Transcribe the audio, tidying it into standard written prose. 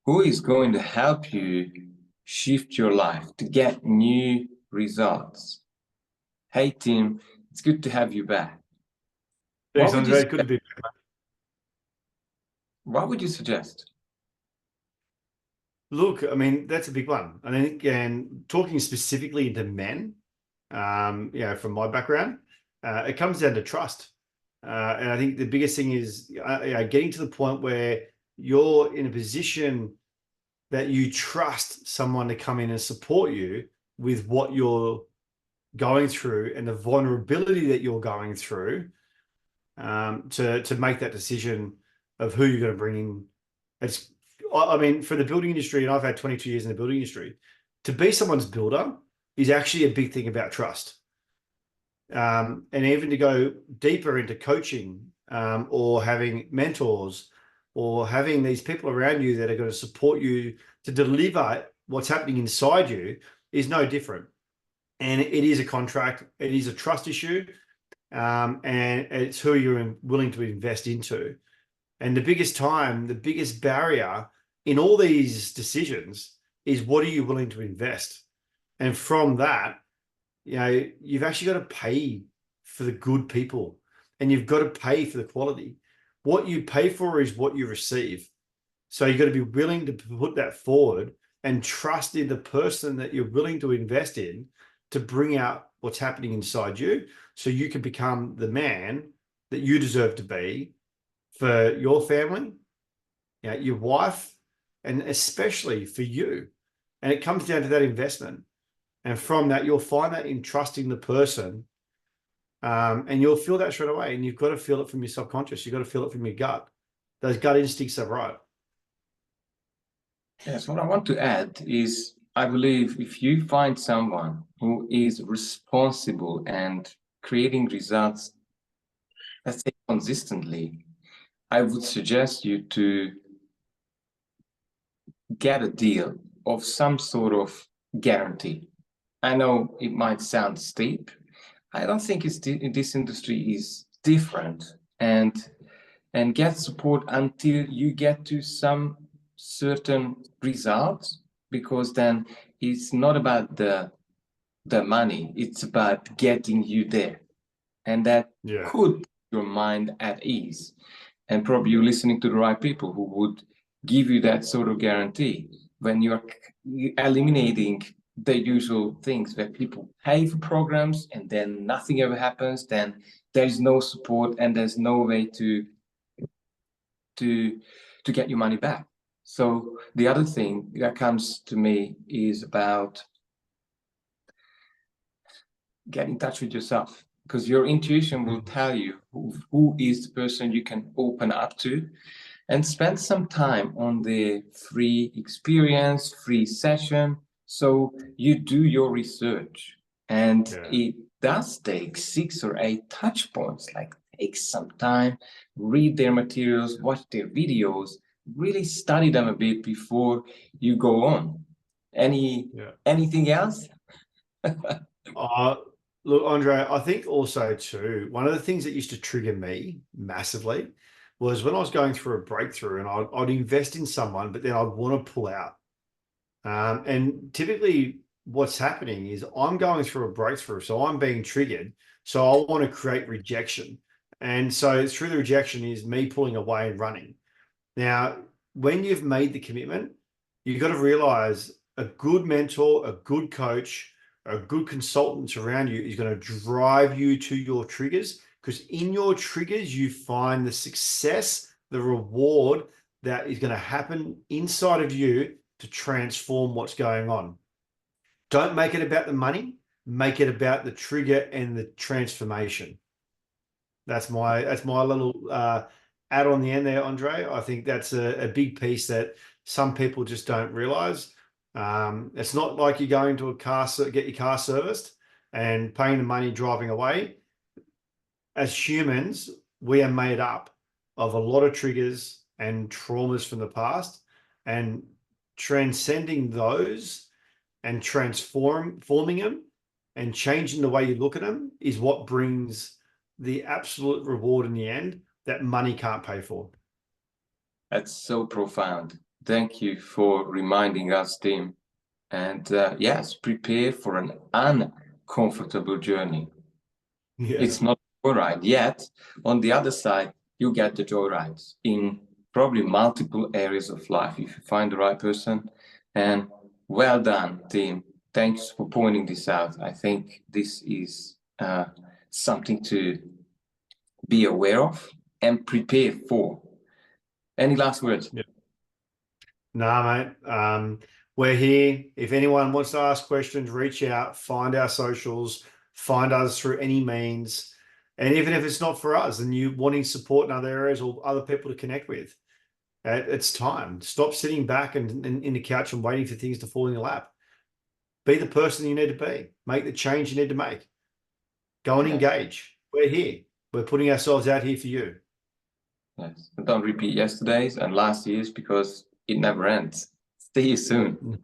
who is going to help you shift your life to get new results. Hey, Tim, it's good to have you back. Thanks, Andre. Good to be back. What would you suggest? Look, I mean, that's a big one. I think, and talking specifically to men, from my background, it comes down to trust. And I think the biggest thing is getting to the point where you're in a position that you trust someone to come in and support you with what you're going through and the vulnerability that you're going through, to make that decision of who you're going to bring in. I mean, for the building industry, and I've had 22 years in the building industry, to be someone's builder is actually a big thing about trust. And even to go deeper into coaching, or having mentors, or having these people around you that are going to support you to deliver what's happening inside you is no different. And it is a contract. It is a trust issue. And it's who you're willing to invest into. And the biggest barrier in all these decisions is, what are you willing to invest? And from that, you've actually got to pay for the good people, and you've got to pay for the quality. What you pay for is what you receive. So you've got to be willing to put that forward and trust in the person that you're willing to invest in to bring out what's happening inside you, so you can become the man that you deserve to be for your family, your wife, and especially for you. And it comes down to that investment. And from that, you'll find that in trusting the person, and you'll feel that straight away. And you've got to feel it from your subconscious. You've got to feel it from your gut. Those gut instincts are right. Yes, what I want to add is, I believe if you find someone who is responsible and creating results, let's say consistently, I would suggest you to get a deal of some sort of guarantee. I know it might sound steep. I don't think this industry is different, and get support until you get to some certain results, because then it's not about the money, it's about getting you there, and that could put your mind at ease. And probably you're listening to the right people who would give you that sort of guarantee when you're eliminating the usual things where people pay for programs and then nothing ever happens. Then there's no support and there's no way to get your money back. So the other thing that comes to me is about get in touch with yourself, because your intuition will tell you who is the person you can open up to, and spend some time on the free experience, free session. So you do your research, and it does take 6 or 8 touch points. Like, take some time, read their materials, watch their videos, really study them a bit before you go on. Anything else? Look, Andre, I think also too, one of the things that used to trigger me massively was when I was going through a breakthrough, and I'd invest in someone, but then I'd want to pull out. And typically what's happening is I'm going through a breakthrough, so I'm being triggered. So I want to create rejection. And so through the rejection is me pulling away and running. Now, when you've made the commitment, you've got to realize a good mentor, a good coach, a good consultant around you is going to drive you to your triggers, because in your triggers, you find the success, the reward that is going to happen inside of you to transform what's going on. Don't make it about the money, make it about the trigger and the transformation. That's my little add on the end there, Andre. I think that's a big piece that some people just don't realize. It's not like you're going to a get your car serviced and paying the money driving away. As humans, we are made up of a lot of triggers and traumas from the past, and transcending those and forming them and changing the way you look at them is what brings the absolute reward in the end that money can't pay for. That's so profound. Thank you for reminding us, Tim. And yes, prepare for an uncomfortable journey. Yeah. It's not a joyride yet. On the other side, you get the joyrides in probably multiple areas of life if you find the right person. And well done, Tim. Thanks for pointing this out. I think this is something to be aware of and prepare for. Any last words? Yeah. Nah, mate. We're here. If anyone wants to ask questions, reach out, find our socials, find us through any means. And even if it's not for us and you wanting support in other areas or other people to connect with, it's time. Stop sitting back and in the couch and waiting for things to fall in your lap. Be the person you need to be. Make the change you need to make. Go and engage. We're here. We're putting ourselves out here for you. Yes. And don't repeat yesterday's and last year's because it never ends. See you soon.